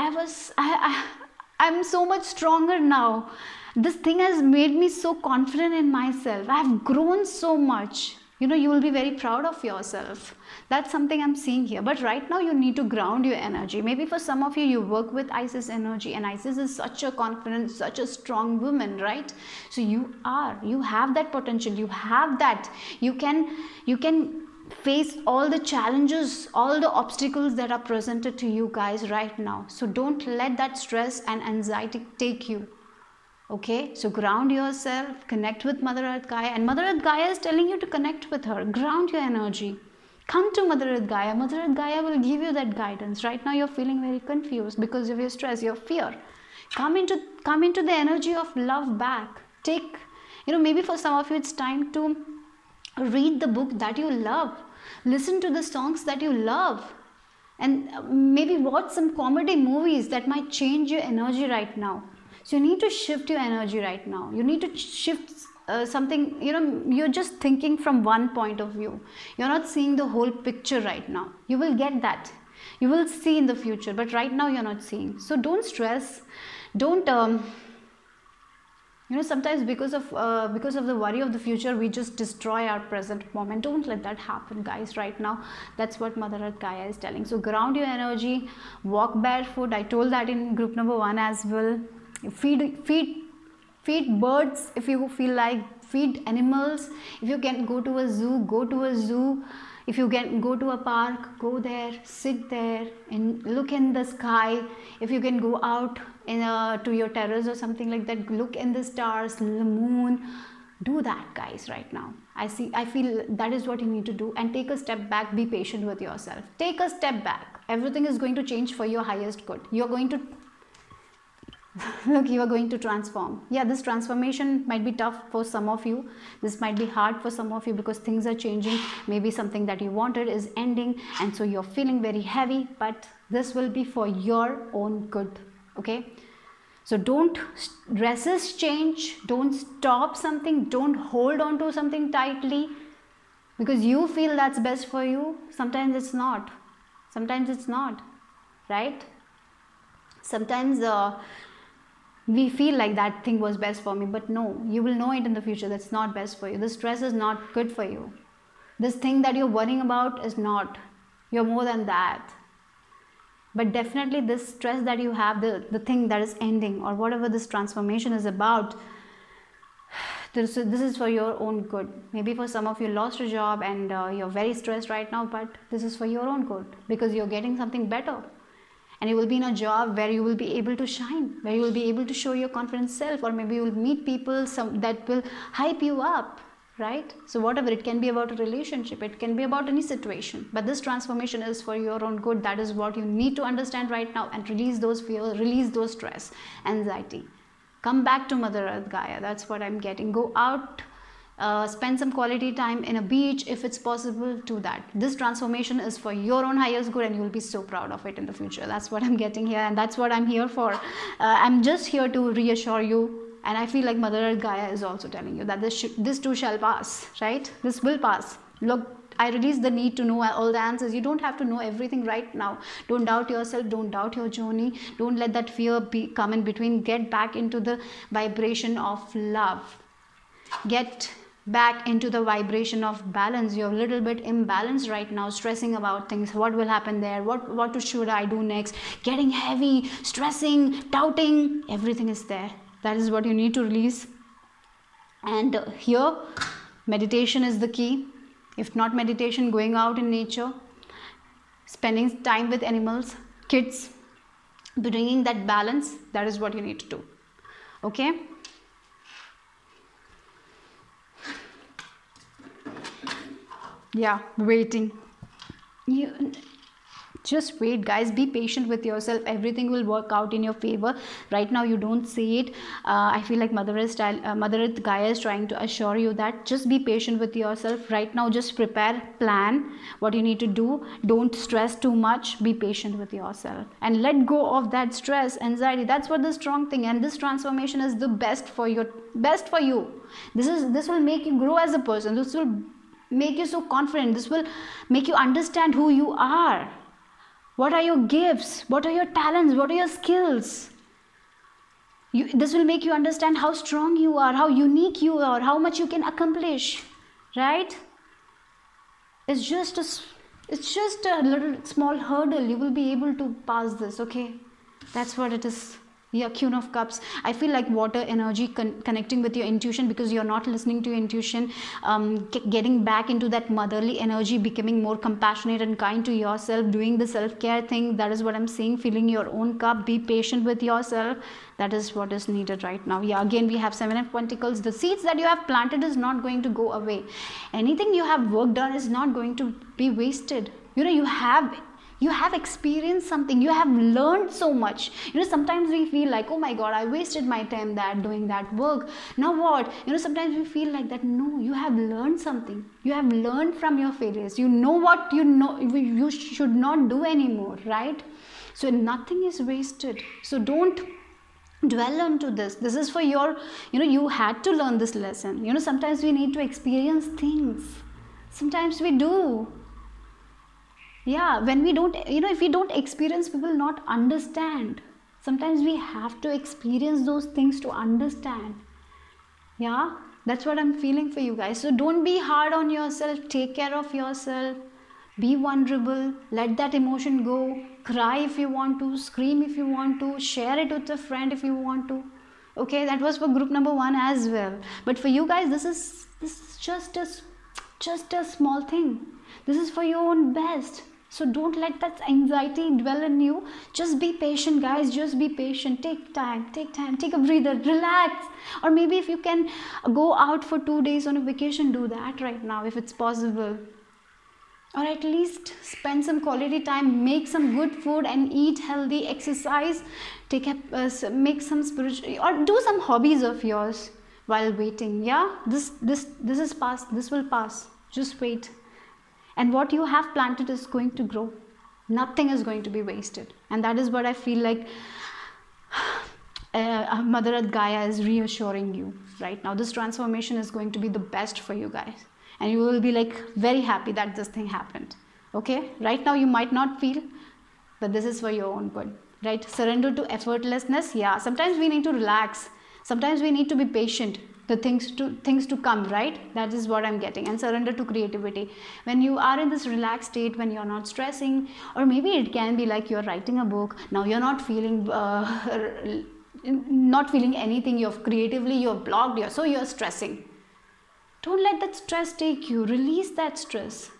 I'm so much stronger now. This thing has made me so confident in myself. I've grown so much. You will be very proud of yourself. That's something I'm seeing here. But right now you need to ground your energy. Maybe for some of you, you work with Isis energy, and Isis is such a confident, such a strong woman, right? So you have that potential. You have that. You can face all the challenges, all the obstacles that are presented to you guys right now. So don't let that stress and anxiety take you. Okay, so ground yourself, connect with Mother Earth Gaia, and Mother Earth Gaia is telling you to connect with her. Ground your energy. Come to Mother Earth Gaia. Mother Earth Gaia will give you that guidance. Right now you're feeling very confused because of your stress, your fear. Come into the energy of love back. Maybe for some of you it's time to read the book that you love. Listen to the songs that you love. And maybe watch some comedy movies that might change your energy right now. So you need to shift your energy right now. You need to shift something, you're just thinking from one point of view. You're not seeing the whole picture right now. You will get that. You will see in the future, but right now you're not seeing. So don't stress. Don't, sometimes because of the worry of the future, we just destroy our present moment. Don't let that happen, guys, right now. That's what Mother Earth Gaia is telling. So ground your energy, walk barefoot. I told that in group number 1 as well. Feed birds if you feel like, feed animals. If you can go to a zoo, go to a zoo. If you can go to a park, go there, sit there and look in the sky. If you can go out to your terrace or something like that, look in the stars, the moon. Do that, guys, right now. I feel that is what you need to do, and take a step back. Be patient with yourself. Take a step back. Everything is going to change for your highest good. You're going to look, you are going to transform. Yeah, this transformation might be tough for some of you. This might be hard for some of you because things are changing. Maybe something that you wanted is ending, and so you're feeling very heavy, but this will be for your own good. Okay, so don't resist change. Don't stop something. Don't hold on to something tightly because you feel that's best for you. Sometimes it's not. Sometimes it's not, right? Sometimes we feel like that thing was best for me, but no, you will know it in the future. That's not best for you. This stress is not good for you. This thing that you're worrying about is not. You're more than that. But definitely this stress that you have, the thing that is ending, or whatever this transformation is about, this is for your own good. Maybe for some of you lost a job and you're very stressed right now, but this is for your own good because you're getting something better. And you will be in a job where you will be able to shine, where you will be able to show your confident self, or maybe you will meet people that will hype you up, right? So whatever, it can be about a relationship, it can be about any situation, but this transformation is for your own good. That is what you need to understand right now, and release those fears, release those stress, anxiety. Come back to Mother Earth Gaia. That's what I'm getting. Go out. Spend some quality time in a beach if it's possible. Do that. This transformation is for your own highest good, and you will be so proud of it in the future. That's what I'm getting here, and that's what I'm here for. I'm just here to reassure you, and I feel like Mother Earth Gaia is also telling you that this too shall pass, right? This will pass. Look, I release the need to know all the answers. You don't have to know everything right now. Don't doubt yourself. Don't doubt your journey. Don't let that fear come in between. Get back into the vibration of love. Get back into the vibration of balance. You're a little bit imbalanced right now, stressing about things. What will happen there? What should I do next? Getting heavy, stressing, doubting. Everything is there. That is what you need to release. And here, meditation is the key. If not meditation, going out in nature, spending time with animals, kids, bringing that balance, that is what you need to do. Okay? Yeah, waiting. Just wait, guys. Be patient with yourself. Everything will work out in your favor. Right now you don't see it. I feel like Mother Earth Gaia is trying to assure you that just be patient with yourself right now. Just prepare, plan what you need to do. Don't stress too much. Be patient with yourself and let go of that stress, anxiety. That's what the strong thing, and this transformation is the best for you. This will make you grow as a person. This will make you so confident. This will make you understand who you are. What are your gifts? What are your talents? What are your skills? This will make you understand how strong you are, how unique you are, how much you can accomplish, right? It's just a little small hurdle. You will be able to pass this, okay? That's what it is. Yeah, Queen of Cups. I feel like water energy connecting with your intuition, because you're not listening to your intuition, getting back into that motherly energy, becoming more compassionate and kind to yourself, doing the self-care thing. That is what I'm saying. Filling your own cup. Be patient with yourself. That is what is needed right now. Yeah, again we have Seven of Pentacles. The seeds that you have planted is not going to go away. Anything you have worked on is not going to be wasted. You have experienced something. You have learned so much. Sometimes we feel like, oh my god, I wasted my time doing that work. Now what? Sometimes we feel like that. No, you have learned something. You have learned from your failures. You know what you should not do anymore, right? So nothing is wasted. So don't dwell onto this. This is for your, you had to learn this lesson. Sometimes we need to experience things. Sometimes we do. Yeah, when we don't, if we don't experience, we will not understand. Sometimes we have to experience those things to understand. Yeah, that's what I'm feeling for you guys. So don't be hard on yourself. Take care of yourself. Be vulnerable. Let that emotion go. Cry if you want to. Scream if you want to. Share it with a friend if you want to. Okay, that was for group number 1 as well. But for you guys, this is just a small thing. This is for your own best. So don't let that anxiety dwell in you. Just be patient, guys. Just be patient. Take time. Take a breather. Relax. Or maybe if you can go out for 2 days on a vacation, do that right now if it's possible. Or at least spend some quality time. Make some good food and eat healthy. Exercise. Make some spiritual, or do some hobbies of yours while waiting. Yeah, this is past. This will pass. Just wait. And what you have planted is going to grow. Nothing is going to be wasted. And that is what I feel like Mother Earth Gaia is reassuring you right now. This transformation is going to be the best for you guys. And you will be like very happy that this thing happened. Okay? Right now you might not feel, but this is for your own good. Right? Surrender to effortlessness. Yeah, sometimes we need to relax. Sometimes we need to be patient. The things to come, right? That is what I'm getting. And surrender to creativity. When you are in this relaxed state, when you're not stressing, or maybe it can be like you're writing a book. Now you're not feeling anything. You're blocked. You're stressing. Don't let that stress take you. Release that stress.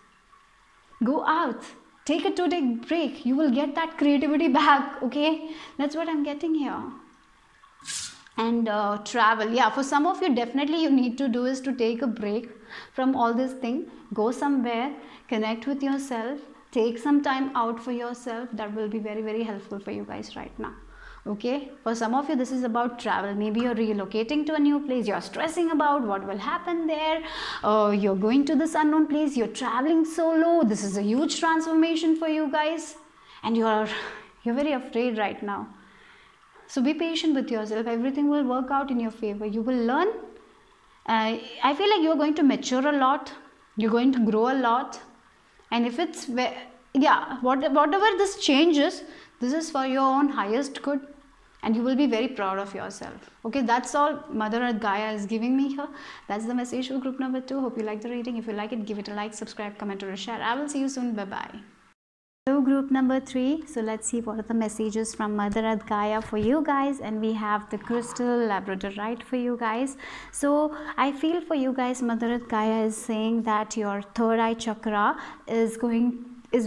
Go out. Take a 2-day break. You will get that creativity back. Okay? That's what I'm getting here. And travel. Yeah, for some of you, definitely you need to do is to take a break from all this thing. Go somewhere, connect with yourself, take some time out for yourself. That will be very, very helpful for you guys right now. Okay, for some of you, this is about travel. Maybe you're relocating to a new place. You're stressing about what will happen there. You're going to this unknown place. You're traveling solo. This is a huge transformation for you guys. And you're very afraid right now. So be patient with yourself. Everything will work out in your favor. You will learn. I feel like you're going to mature a lot. You're going to grow a lot. And if it's, whatever this changes, this is for your own highest good. And you will be very proud of yourself. Okay, that's all Mother Earth Gaia is giving me here. That's the message for group number 2. Hope you like the reading. If you like it, give it a like, subscribe, comment, or a share. I will see you soon. Bye-bye. Hello group number 3. So let's see what are the messages from Mother Earth Gaia for you guys. And we have the crystal labradorite for you guys. So I feel for you guys, Mother Earth Gaia is saying that your third eye chakra is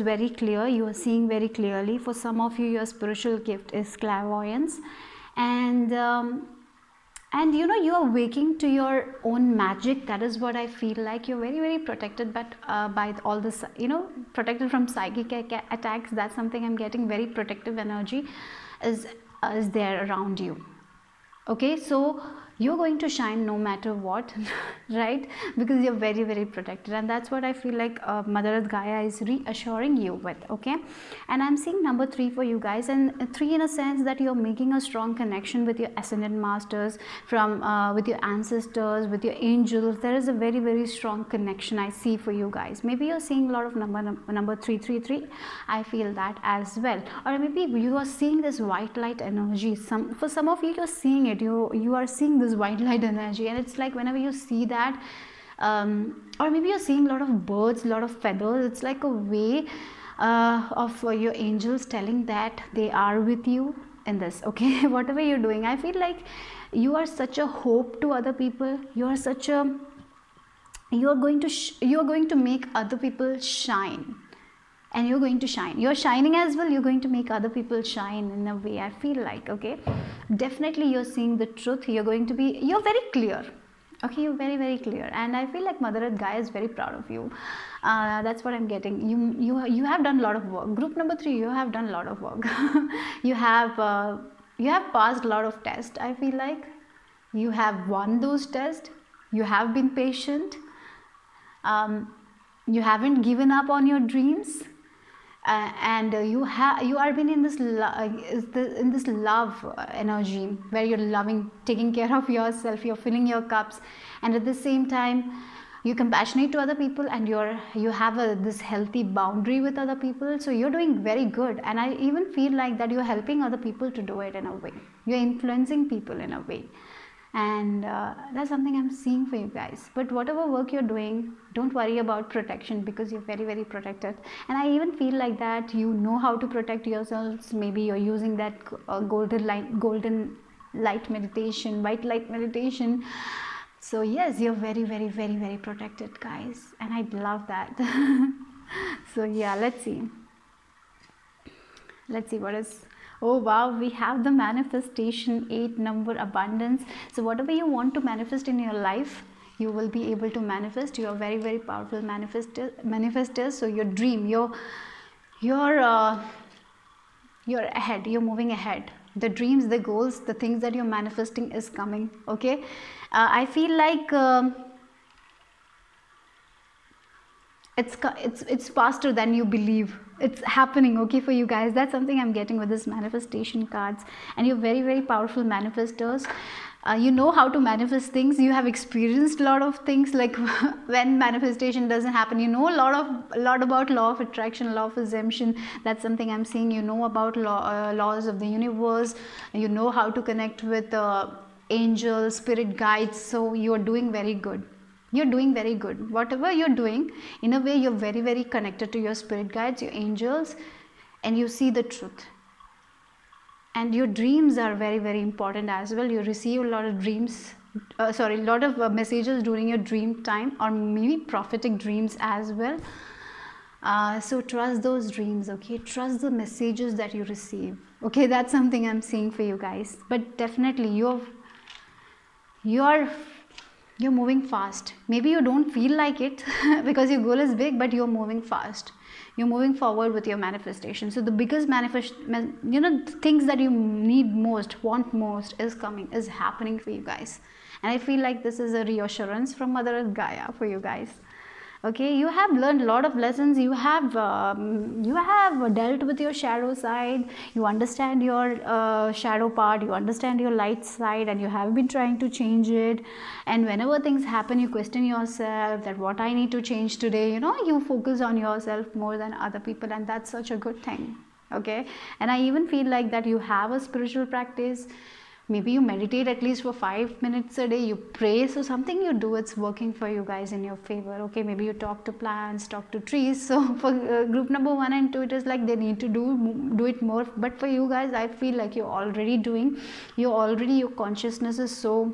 very clear. You are seeing very clearly. For some of you, your spiritual gift is clairvoyance. And and you know, you are waking to your own magic. That is what I feel like. You're very, very protected, but by all this, you know, protected from psychic attacks. That's something I'm getting. Very protective energy is there around you. Okay, so you're going to shine no matter what, right? Because you're very, very protected, and that's what I feel like Mother Earth Gaia is reassuring you with. Okay, and I'm seeing number 3 for you guys, and 3 in a sense that you're making a strong connection with your ascended masters, from with your ancestors, with your angels. There is a very, very strong connection I see for you guys. Maybe you're seeing a lot of number 333. I feel that as well. Or maybe you are seeing this white light energy. For some of you, you're seeing it. You are seeing this white light energy, and it's like whenever you see that, or maybe you're seeing a lot of birds, a lot of feathers. It's like a way of your angels telling that they are with you in this. Okay, whatever you're doing, I feel like you are such a hope to other people. You are such a, you are going to make other people shine, and you're going to shine. You're shining as well. You're going to make other people shine in a way, I feel like. Okay, definitely you're seeing the truth. You're very clear. Okay, you're very, very clear, and I feel like Mother Earth Gaia is very proud of you. That's what I'm getting. You have done a lot of work. Group number 3, you have done a lot of work. you have passed a lot of tests. I feel like you have won those tests. You have been patient. You haven't given up on your dreams. And you are been in this love energy, where you're loving, taking care of yourself, you're filling your cups, and at the same time you're compassionate to other people, and you have this healthy boundary with other people. So you're doing very good, and I even feel like that you're helping other people to do it in a way. You're influencing people in a way, and that's something I'm seeing for you guys. But whatever work you're doing, don't worry about protection, because you're very, very protected. And I even feel like that you know how to protect yourselves. Maybe you're using that golden light meditation, white light meditation. So yes, you're very, very, very, very protected, guys, and I love that. So yeah, let's see what is. Oh wow, we have the manifestation 8 number, abundance. So whatever you want to manifest in your life, you will be able to manifest. You are very, very powerful manifestors. So your dream, you're ahead. You're moving ahead. The dreams, the goals, the things that you're manifesting is coming. Okay, I feel like it's faster than you believe. It's happening, okay, for you guys. That's something I'm getting with this manifestation cards. And you're very, very powerful manifestors. You know how to manifest things. You have experienced a lot of things, like when manifestation doesn't happen, you know a lot about law of attraction, law of assumption. That's something I'm seeing. You know about laws of the universe. You know how to connect with angels, spirit guides. So you're doing very good. You're doing very good. Whatever you're doing, in a way, you're very, very connected to your spirit guides, your angels, and you see the truth. And your dreams are very, very important as well. You receive a lot of dreams, a lot of messages during your dream time, or maybe prophetic dreams as well. So trust those dreams, okay? Trust the messages that you receive. Okay, that's something I'm seeing for you guys. But definitely you're moving fast. Maybe you don't feel like it because your goal is big, but you're moving fast. You're moving forward with your manifestation. So the biggest things that you need most, want most, is happening for you guys. And I feel like this is a reassurance from Mother Earth Gaia for you guys. Okay, you have learned a lot of lessons. You have dealt with your shadow side. You understand your shadow part. You understand your light side, and you have been trying to change it. And whenever things happen, you question yourself that what I need to change today. You know, you focus on yourself more than other people, and that's such a good thing. Okay, and I even feel like that you have a spiritual practice. Maybe you meditate at least for 5 minutes a day, you pray, so something you do, it's working for you guys in your favor. Okay, maybe you talk to plants, talk to trees. So for group number 1 and 2, it is like they need to do it more. But for you guys, I feel like you're already doing, your consciousness is so,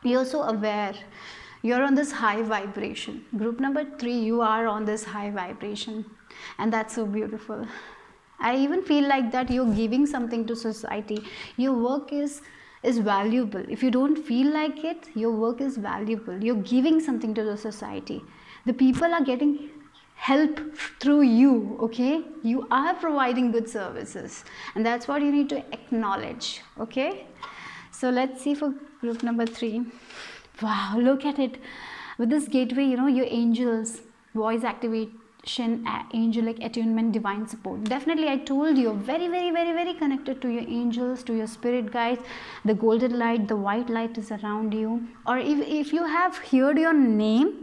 you're so aware. You're on this high vibration. Group number 3, you are on this high vibration, and that's so beautiful. I even feel like that you're giving something to society. Your work is is valuable. If you don't feel like it, your work is valuable. You're giving something to the society. The people are getting help through you, okay? You are providing good services, and that's what you need to acknowledge, okay? So let's see for group number 3. Wow, look at it. With this gateway, you know, your angels, voice activation, angelic attunement, divine support. Definitely, I told you, very, very, very, very connected to your angels, to your spirit guides. The golden light, the white light is around you. Or if you have heard your name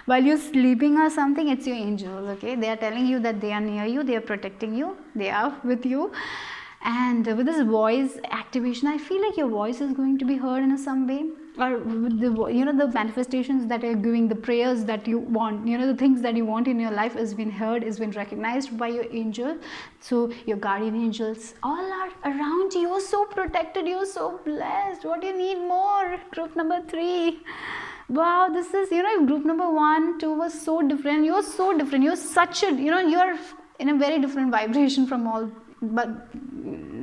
while you're sleeping or something, it's your angels, okay? They are telling you that they are near you, they are protecting you, they are with you. And with this voice activation, I feel like your voice is going to be heard in some way, or with the, you know, the manifestations that are giving, the prayers that you want, you know, the things that you want in your life is been heard, is been recognized by your angel. So your guardian angels all are around you. You're so protected, you're so blessed. What do you need more? Group number 3. Wow, this is, you know, if group number 1, 2 was so different, you're so different. You're such a, you know, you're in a very different vibration from all but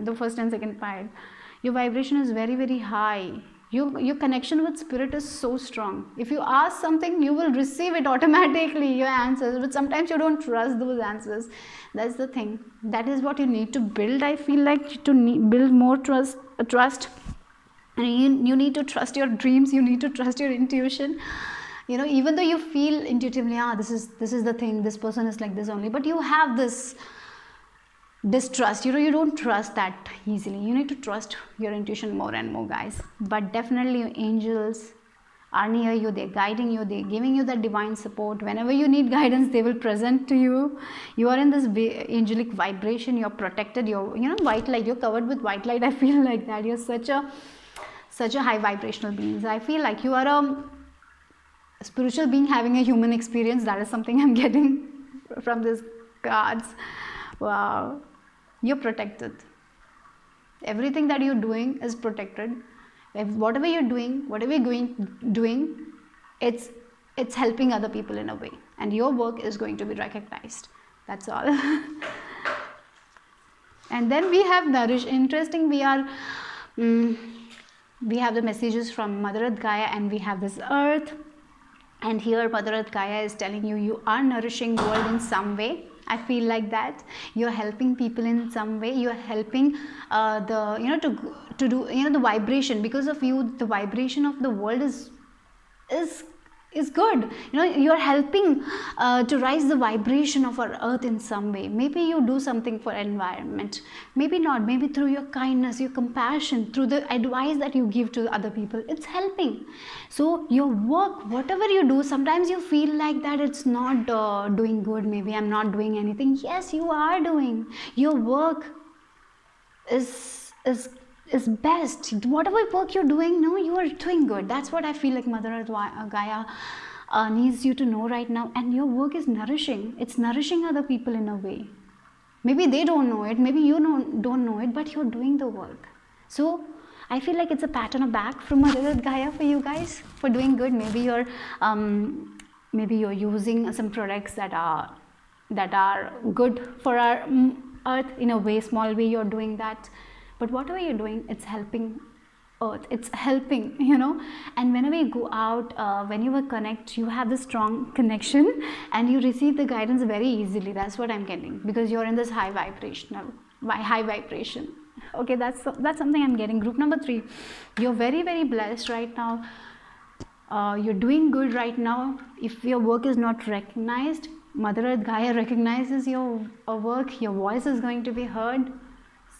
the first and second part. Your vibration is very, very high. Your connection with spirit is so strong. If you ask something, you will receive it automatically, your answers. But sometimes you don't trust those answers. That's the thing. That is what you need to build. I feel like to build more trust. And you need to trust your dreams. You need to trust your intuition. You know, even though you feel intuitively, this is the thing. This person is like this only. But you have this distrust, you know, you don't trust that easily. You need to trust your intuition more and more, guys. But definitely your angels are near you, they're guiding you, they're giving you that divine support. Whenever you need guidance, they will present to you. You are in this angelic vibration, you're protected, you're, you know, white light, you're covered with white light. I feel like that you're such a high vibrational being. I feel like you are a spiritual being having a human experience. That is something I'm getting from these cards. Wow. You're protected. Everything that you're doing is protected. Whatever you're doing, whatever you're doing, it's helping other people in a way, and your work is going to be recognized. That's all. And then we have nourish. Interesting. We have the messages from Mother Earth Gaia, and we have this Earth. And here Mother Earth Gaia is telling you, you are nourishing the world in some way. I feel like that you're helping people in some way. You're helping to do, you know, the vibration. Because of you, the vibration of the world is good. You know, you're helping to rise the vibration of our earth in some way. Maybe you do something for environment, maybe not, maybe through your kindness, your compassion, through the advice that you give to other people, it's helping. So your work, whatever you do, sometimes you feel like that it's not doing good, maybe I'm not doing anything. Yes, you are doing. Your work is best. Whatever work you're doing, no, you are doing good. That's what I feel like Mother Earth Gaia needs you to know right now. And your work is nourishing. It's nourishing other people in a way. Maybe they don't know it, maybe you don't know it, but you're doing the work. So I feel like it's a pat on the back from Mother Earth Gaia for you guys for doing good. Maybe you're using some products that are good for our earth in a way, small way. You're doing that. But whatever you're doing, it's helping earth, it's helping, you know. And whenever you go out, when you connect, you have this strong connection and you receive the guidance very easily. That's what I'm getting, because you're in this high vibration. Okay, that's something I'm getting. Group number 3, you're very, very blessed right now. You're doing good right now. If your work is not recognized, Mother Earth Gaia recognizes your work. Your voice is going to be heard.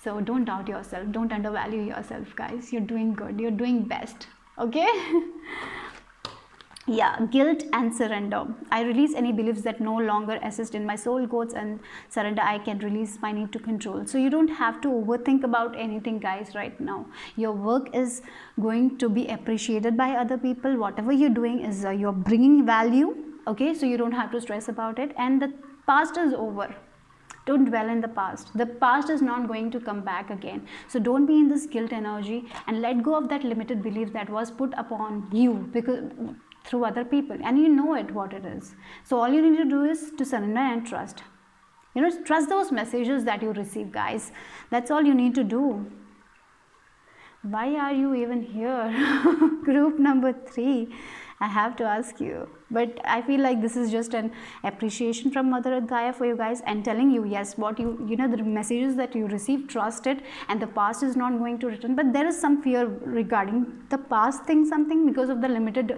So don't doubt yourself, don't undervalue yourself, guys. You're doing good, you're doing best, okay? Yeah, guilt and surrender. I release any beliefs that no longer assist in my soul codes, and surrender, I can release my need to control. So you don't have to overthink about anything, guys, right now. Your work is going to be appreciated by other people. Whatever you're doing is you're bringing value, okay? So you don't have to stress about it, and the past is over. Don't dwell in the past. The past is not going to come back again. So don't be in this guilt energy, and let go of that limited belief that was put upon you because through other people, and you know what it is. So all you need to do is to surrender and trust. You know, trust those messages that you receive, guys. That's all you need to do. Why are you even here? Group number 3, I have to ask you. But I feel like this is just an appreciation from Mother Earth Gaia for you guys, and telling you, yes, what you know, the messages that you receive, trust it, and the past is not going to return. But there is some fear regarding the past thing, something, because of the limited,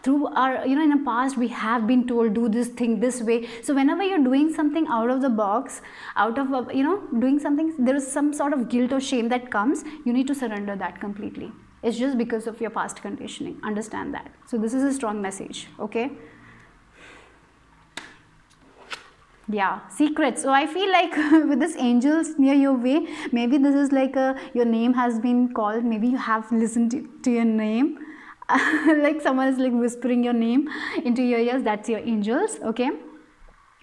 through our, in the past we have been told do this thing this way. So whenever you're doing something out of the box, out of doing something, there is some sort of guilt or shame that comes. You need to surrender that completely. It's just because of your past conditioning. Understand that. So this is a strong message. Okay. Yeah, secrets. So I feel like with this angels near your way, maybe this is like your name has been called. Maybe you have listened to your name. Like someone is like whispering your name into your ears. That's your angels. Okay.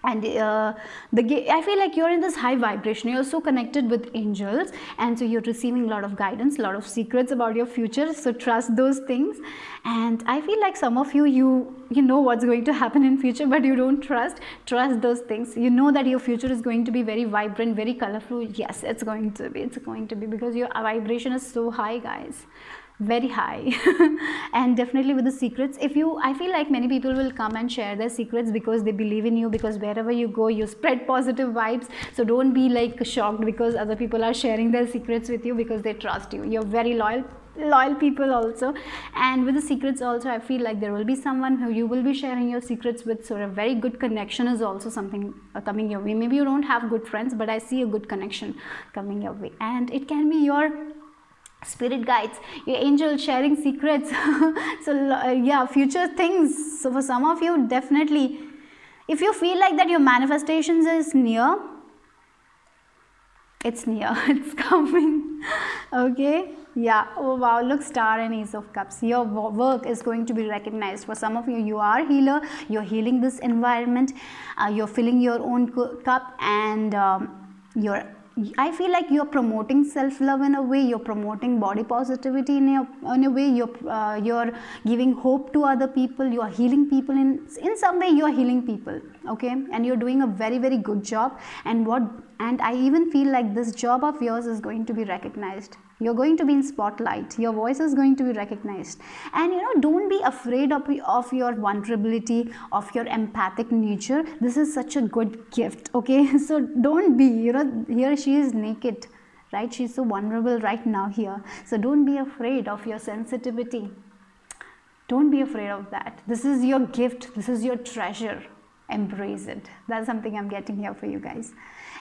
And I feel like you're in this high vibration. You're so connected with angels, and so you're receiving a lot of guidance, a lot of secrets about your future. So trust those things. And I feel like some of you know what's going to happen in future, but you don't trust those things. You know that your future is going to be very vibrant, very colorful. Yes, it's going to be because your vibration is so high, guys, very high. And definitely with the secrets, I feel like many people will come and share their secrets because they believe in you, because wherever you go you spread positive vibes. So don't be like shocked because other people are sharing their secrets with you, because they trust you. You're very loyal people also. And with the secrets also, I feel like there will be someone who you will be sharing your secrets with. So a very good connection is also something coming your way. Maybe you don't have good friends, but I see a good connection coming your way, and it can be your spirit guides, your angels sharing secrets. So yeah, future things. So for some of you, definitely, if you feel like that your manifestations is near, it's near, it's coming. Okay. Yeah. Oh wow, look, Star and Ace of Cups. Your work is going to be recognized. For some of you, you are healer, you're healing this environment, you're filling your own cup, and I feel like you're promoting self-love in a way. You're promoting body positivity in a way. You're giving hope to other people. You are healing people in some way. You are healing people, okay? And you're doing a very, very good job. And I even feel like this job of yours is going to be recognized. You're going to be in spotlight. Your voice is going to be recognized. And don't be afraid of your vulnerability, of your empathic nature. This is such a good gift, okay? So don't be, here she is naked, right? She's so vulnerable right now here. So don't be afraid of your sensitivity. Don't be afraid of that. This is your gift. This is your treasure. Embrace it. That's something I'm getting here for you guys.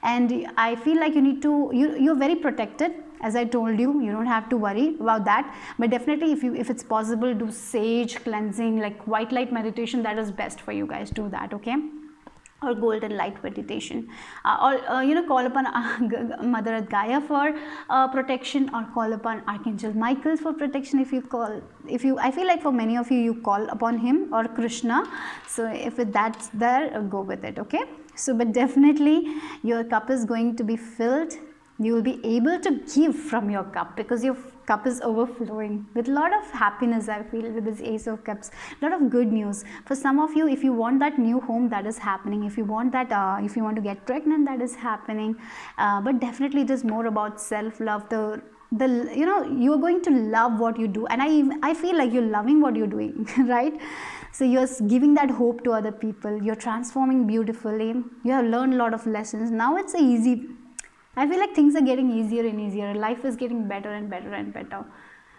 And I feel like you're very protected. As I told you, you don't have to worry about that. But definitely, if it's possible, do sage cleansing, like white light meditation. That is best for you guys. Do that, okay? Or golden light meditation, or call upon Mother Earth Gaia for protection, or call upon Archangel Michael for protection. I feel like for many of you call upon him or Krishna. So if that's there, go with it, okay? So but definitely your cup is going to be filled. You will be able to give from your cup, because your cup is overflowing with a lot of happiness. I feel with this Ace of Cups, a lot of good news. For some of you, if you want that new home, that is happening. If you want that, if you want to get pregnant, that is happening. But definitely it is more about self-love. You're going to love what you do, and I feel like you're loving what you're doing, right? So you're giving that hope to other people. You're transforming beautifully. You have learned a lot of lessons. Now it's I feel like things are getting easier and easier. Life is getting better and better and better,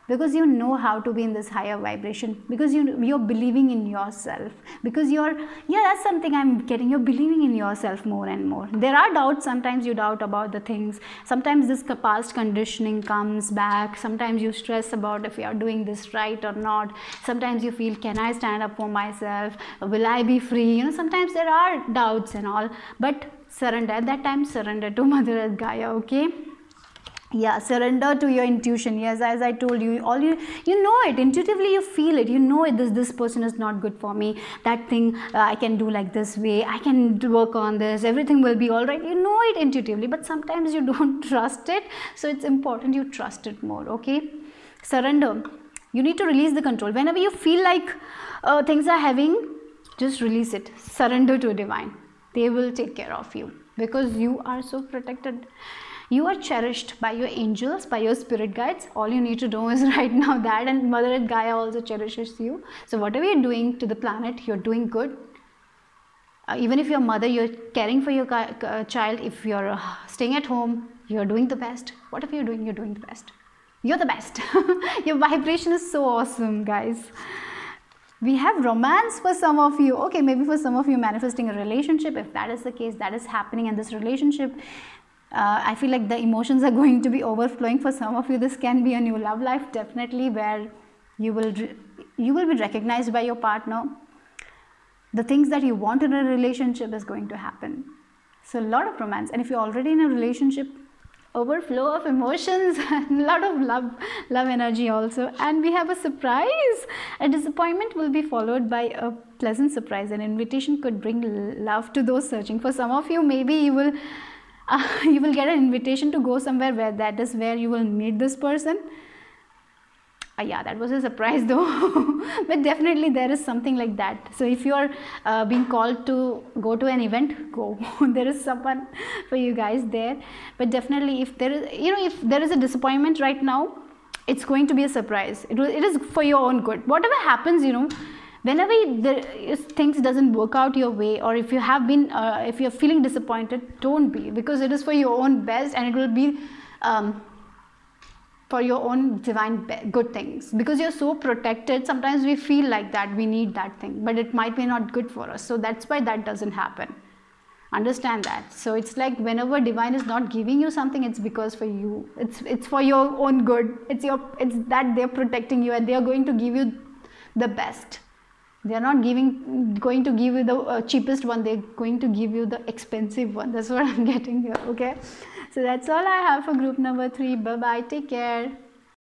because you know how to be in this higher vibration, because you're believing in yourself, because that's something I'm getting. You're believing in yourself more and more. There are doubts. Sometimes you doubt about the things. Sometimes this past conditioning comes back. Sometimes you stress about if you are doing this right or not. Sometimes you feel, can I stand up for myself? Will I be free? Sometimes there are doubts and all, but surrender. At that time, surrender to Mother Earth Gaia, okay? Yeah, surrender to your intuition. Yes, as I told you, you know it intuitively. You feel it. You know it. This person is not good for me. That thing I can do like this way. I can work on this. Everything will be all right. You know it intuitively, but sometimes you don't trust it. So it's important you trust it more. Okay, surrender. You need to release the control. Whenever you feel like things are heavy, just release it. Surrender to divine. They will take care of you, because you are so protected. You are cherished by your angels, by your spirit guides. All you need to know is right now that, and Mother Earth Gaia also cherishes you. So whatever you're doing to the planet, you're doing good. Even if you're a mother, you're caring for your child. If you're staying at home, you're doing the best. Whatever you're doing the best. You're the best. Your vibration is so awesome, guys. We have romance for some of you. Okay, maybe for some of you manifesting a relationship. If that is the case, that is happening in this relationship. I feel like the emotions are going to be overflowing for some of you. This can be a new love life, definitely, where you will be recognized by your partner. The things that you want in a relationship is going to happen. So a lot of romance. And if you're already in a relationship, overflow of emotions and a lot of love energy also. And we have a surprise. A disappointment will be followed by a pleasant surprise. An invitation could bring love to those searching. For some of you, maybe you will get an invitation to go somewhere where that is where you will meet this person. Yeah, that was a surprise though. But definitely there is something like that. So if you're being called to go to an event, go. There is someone for you guys there. But definitely if there is, if there is a disappointment right now, it's going to be a surprise. It is for your own good. Whatever happens, whenever things doesn't work out your way, or if you have been, if you're feeling disappointed, don't be, because it is for your own best, and it will be for your own divine good things, because you're so protected. Sometimes we feel like that we need that thing, but it might be not good for us. So that's why that doesn't happen. Understand that. So it's like whenever divine is not giving you something, it's because for you, it's for your own good. It's that they're protecting you, and they are going to give you the best. They are not going to give you the cheapest one. They're going to give you the expensive one. That's what I'm getting here. Okay. So that's all I have for group number 3. Bye bye. Take care.